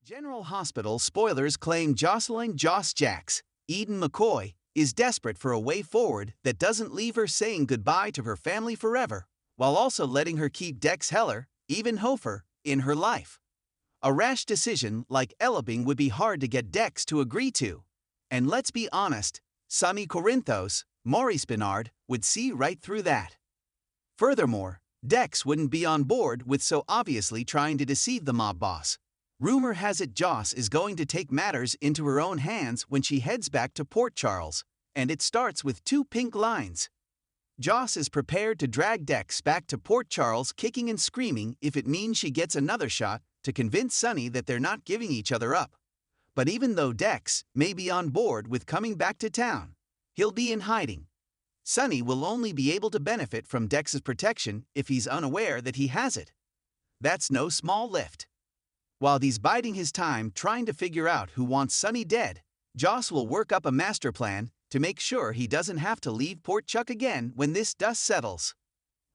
General Hospital spoilers claim Jocelyn Joss Jacks, Eden McCoy, is desperate for a way forward that doesn't leave her saying goodbye to her family forever, while also letting her keep Dex Heller, even Hofer, in her life. A rash decision like eloping would be hard to get Dex to agree to. And let's be honest, Sonny Corinthos, Maurice Bernard, would see right through that. Furthermore, Dex wouldn't be on board with so obviously trying to deceive the mob boss. Rumor has it Joss is going to take matters into her own hands when she heads back to Port Charles, and it starts with two pink lines. Joss is prepared to drag Dex back to Port Charles kicking and screaming if it means she gets another shot to convince Sonny that they're not giving each other up. But even though Dex may be on board with coming back to town, he'll be in hiding. Sonny will only be able to benefit from Dex's protection if he's unaware that he has it. That's no small lift. While he's biding his time trying to figure out who wants Sonny dead, Joss will work up a master plan to make sure he doesn't have to leave Port Chuck again when this dust settles.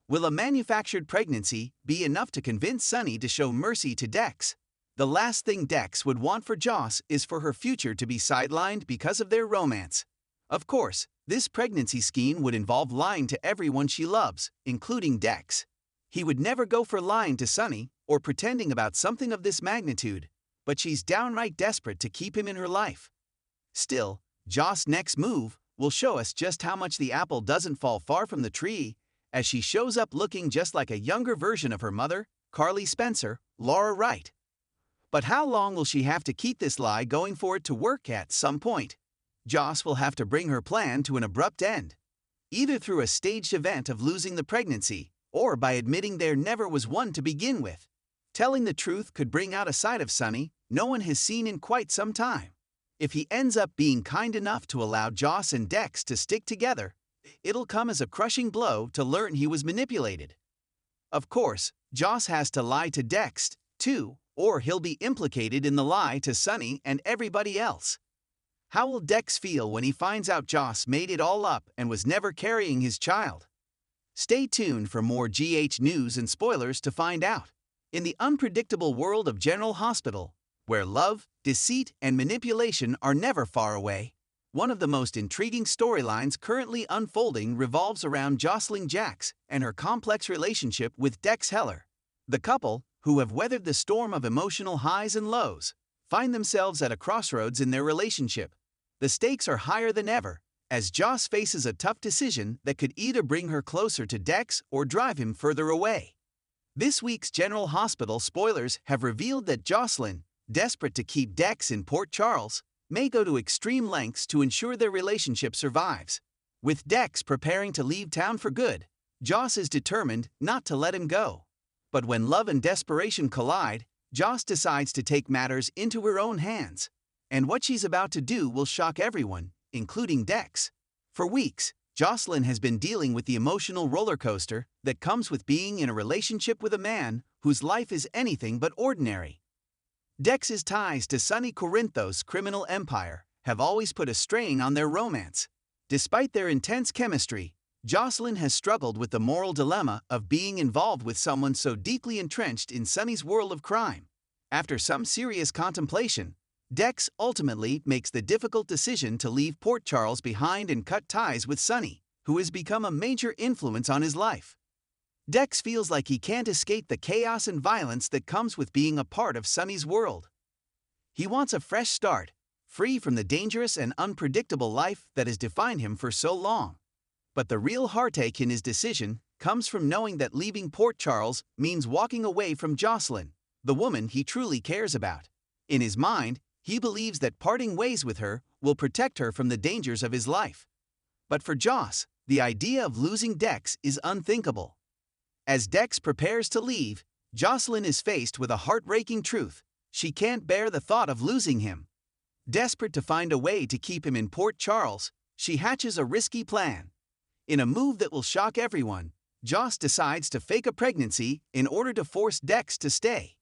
Will a manufactured pregnancy be enough to convince Sonny to show mercy to Dex? The last thing Dex would want for Joss is for her future to be sidelined because of their romance. Of course, this pregnancy scheme would involve lying to everyone she loves, including Dex. He would never go for lying to Sonny or pretending about something of this magnitude, but she's downright desperate to keep him in her life. Still, Joss' next move will show us just how much the apple doesn't fall far from the tree, as she shows up looking just like a younger version of her mother, Carly Spencer, Laura Wright. But how long will she have to keep this lie going for it to work at some point? Joss will have to bring her plan to an abrupt end, either through a staged event of losing the pregnancy, or by admitting there never was one to begin with. Telling the truth could bring out a side of Sonny no one has seen in quite some time. If he ends up being kind enough to allow Joss and Dex to stick together, it'll come as a crushing blow to learn he was manipulated. Of course, Joss has to lie to Dex, too, or he'll be implicated in the lie to Sonny and everybody else. How will Dex feel when he finds out Joss made it all up and was never carrying his child? Stay tuned for more GH news and spoilers to find out. In the unpredictable world of General Hospital, where love, deceit, and manipulation are never far away, one of the most intriguing storylines currently unfolding revolves around Jocelyn Jacks and her complex relationship with Dex Heller. The couple, who have weathered the storm of emotional highs and lows, find themselves at a crossroads in their relationship. The stakes are higher than ever, as Joss faces a tough decision that could either bring her closer to Dex or drive him further away. This week's General Hospital spoilers have revealed that Jocelyn, desperate to keep Dex in Port Charles, may go to extreme lengths to ensure their relationship survives. With Dex preparing to leave town for good, Joss is determined not to let him go. But when love and desperation collide, Joss decides to take matters into her own hands. And what she's about to do will shock everyone, including Dex. For weeks, Jocelyn has been dealing with the emotional roller coaster that comes with being in a relationship with a man whose life is anything but ordinary. Dex's ties to Sonny Corinthos' criminal empire have always put a strain on their romance. Despite their intense chemistry, Jocelyn has struggled with the moral dilemma of being involved with someone so deeply entrenched in Sonny's world of crime. After some serious contemplation, Dex ultimately makes the difficult decision to leave Port Charles behind and cut ties with Sonny, who has become a major influence on his life. Dex feels like he can't escape the chaos and violence that comes with being a part of Sonny's world. He wants a fresh start, free from the dangerous and unpredictable life that has defined him for so long. But the real heartache in his decision comes from knowing that leaving Port Charles means walking away from Jocelyn, the woman he truly cares about. In his mind, he believes that parting ways with her will protect her from the dangers of his life. But for Joss, the idea of losing Dex is unthinkable. As Dex prepares to leave, Jocelyn is faced with a heartbreaking truth. She can't bear the thought of losing him. Desperate to find a way to keep him in Port Charles, she hatches a risky plan. In a move that will shock everyone, Joss decides to fake a pregnancy in order to force Dex to stay.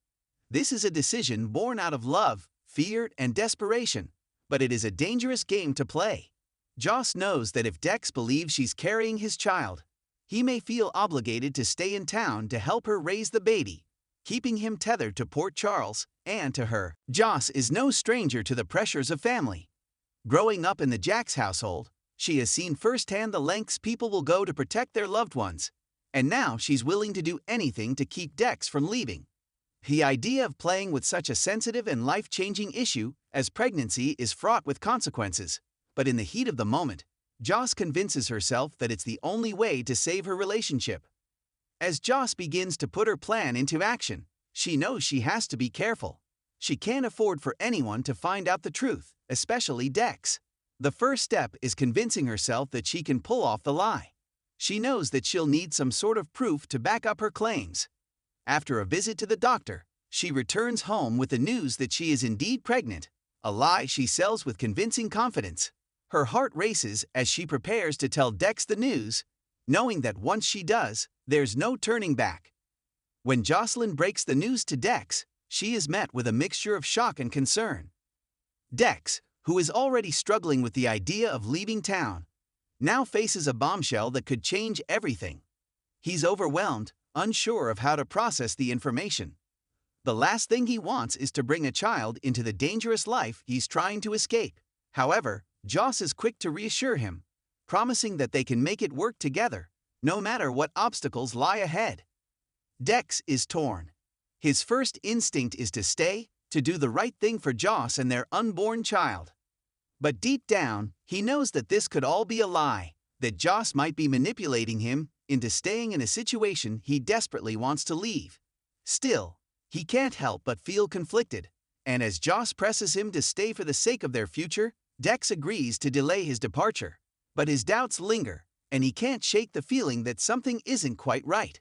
This is a decision born out of love, fear, and desperation, but it is a dangerous game to play. Joss knows that if Dex believes she's carrying his child, he may feel obligated to stay in town to help her raise the baby. keeping him tethered to Port Charles and to her. Joss is no stranger to the pressures of family. Growing up in the Jacks household, she has seen firsthand the lengths people will go to protect their loved ones, and now she's willing to do anything to keep Dex from leaving. The idea of playing with such a sensitive and life-changing issue as pregnancy is fraught with consequences, but in the heat of the moment, Joss convinces herself that it's the only way to save her relationship. As Joss begins to put her plan into action, she knows she has to be careful. She can't afford for anyone to find out the truth, especially Dex. The first step is convincing herself that she can pull off the lie. She knows that she'll need some sort of proof to back up her claims. After a visit to the doctor, she returns home with the news that she is indeed pregnant, a lie she sells with convincing confidence. Her heart races as she prepares to tell Dex the news, knowing that once she does, there's no turning back. When Jocelyn breaks the news to Dex, she is met with a mixture of shock and concern. Dex, who is already struggling with the idea of leaving town, now faces a bombshell that could change everything. He's overwhelmed, unsure of how to process the information. The last thing he wants is to bring a child into the dangerous life he's trying to escape. However, Joss is quick to reassure him, promising that they can make it work together, no matter what obstacles lie ahead. Dex is torn. His first instinct is to stay, to do the right thing for Joss and their unborn child. But deep down, he knows that this could all be a lie, that Joss might be manipulating him into staying in a situation he desperately wants to leave. Still, he can't help but feel conflicted, and as Joss presses him to stay for the sake of their future, Dex agrees to delay his departure. But his doubts linger, and he can't shake the feeling that something isn't quite right.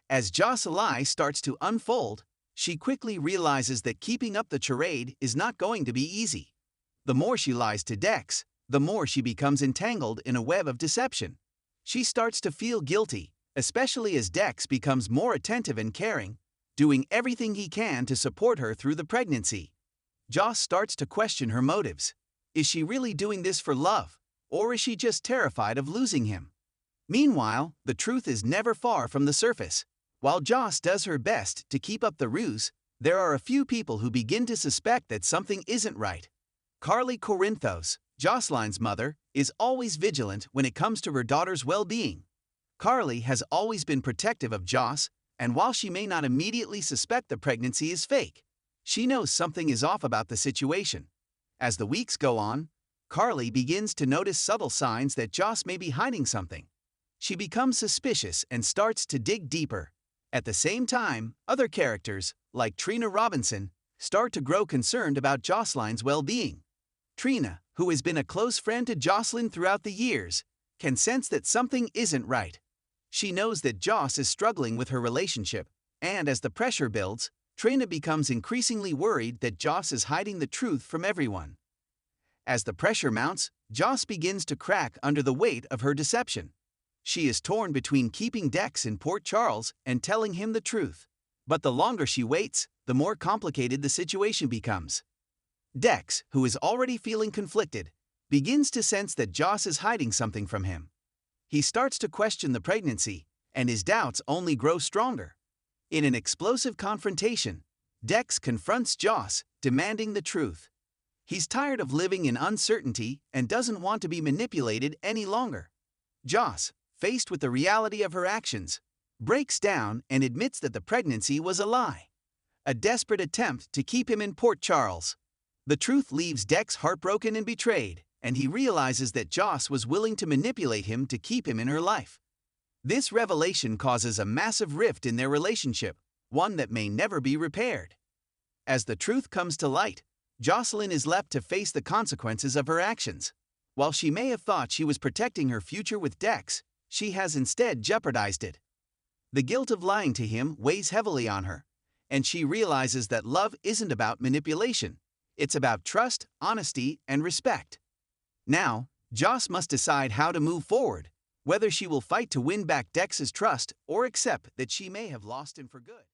As Joss' lie starts to unfold, she quickly realizes that keeping up the charade is not going to be easy. The more she lies to Dex, the more she becomes entangled in a web of deception. She starts to feel guilty, especially as Dex becomes more attentive and caring, doing everything he can to support her through the pregnancy. Joss starts to question her motives. Is she really doing this for love, or is she just terrified of losing him? Meanwhile, the truth is never far from the surface. While Joss does her best to keep up the ruse, there are a few people who begin to suspect that something isn't right. Carly Corinthos, Jocelyn's mother, is always vigilant when it comes to her daughter's well-being. Carly has always been protective of Joss, and while she may not immediately suspect the pregnancy is fake, she knows something is off about the situation. As the weeks go on, Carly begins to notice subtle signs that Joss may be hiding something. She becomes suspicious and starts to dig deeper. At the same time, other characters, like Trina Robinson, start to grow concerned about Jocelyn's well-being. Trina, who has been a close friend to Jocelyn throughout the years, can sense that something isn't right. She knows that Joss is struggling with her relationship, and as the pressure builds, Trina becomes increasingly worried that Joss is hiding the truth from everyone. As the pressure mounts, Joss begins to crack under the weight of her deception. She is torn between keeping Dex in Port Charles and telling him the truth. But the longer she waits, the more complicated the situation becomes. Dex, who is already feeling conflicted, begins to sense that Joss is hiding something from him. He starts to question the pregnancy, and his doubts only grow stronger. In an explosive confrontation, Dex confronts Joss, demanding the truth. He's tired of living in uncertainty and doesn't want to be manipulated any longer. Joss, faced with the reality of her actions, breaks down and admits that the pregnancy was a lie, a desperate attempt to keep him in Port Charles. The truth leaves Dex heartbroken and betrayed, and he realizes that Joss was willing to manipulate him to keep him in her life. This revelation causes a massive rift in their relationship, one that may never be repaired. As the truth comes to light, Jocelyn is left to face the consequences of her actions. While she may have thought she was protecting her future with Dex, she has instead jeopardized it. The guilt of lying to him weighs heavily on her, and she realizes that love isn't about manipulation. It's about trust, honesty, and respect. Now, Joss must decide how to move forward, whether she will fight to win back Dex's trust or accept that she may have lost him for good.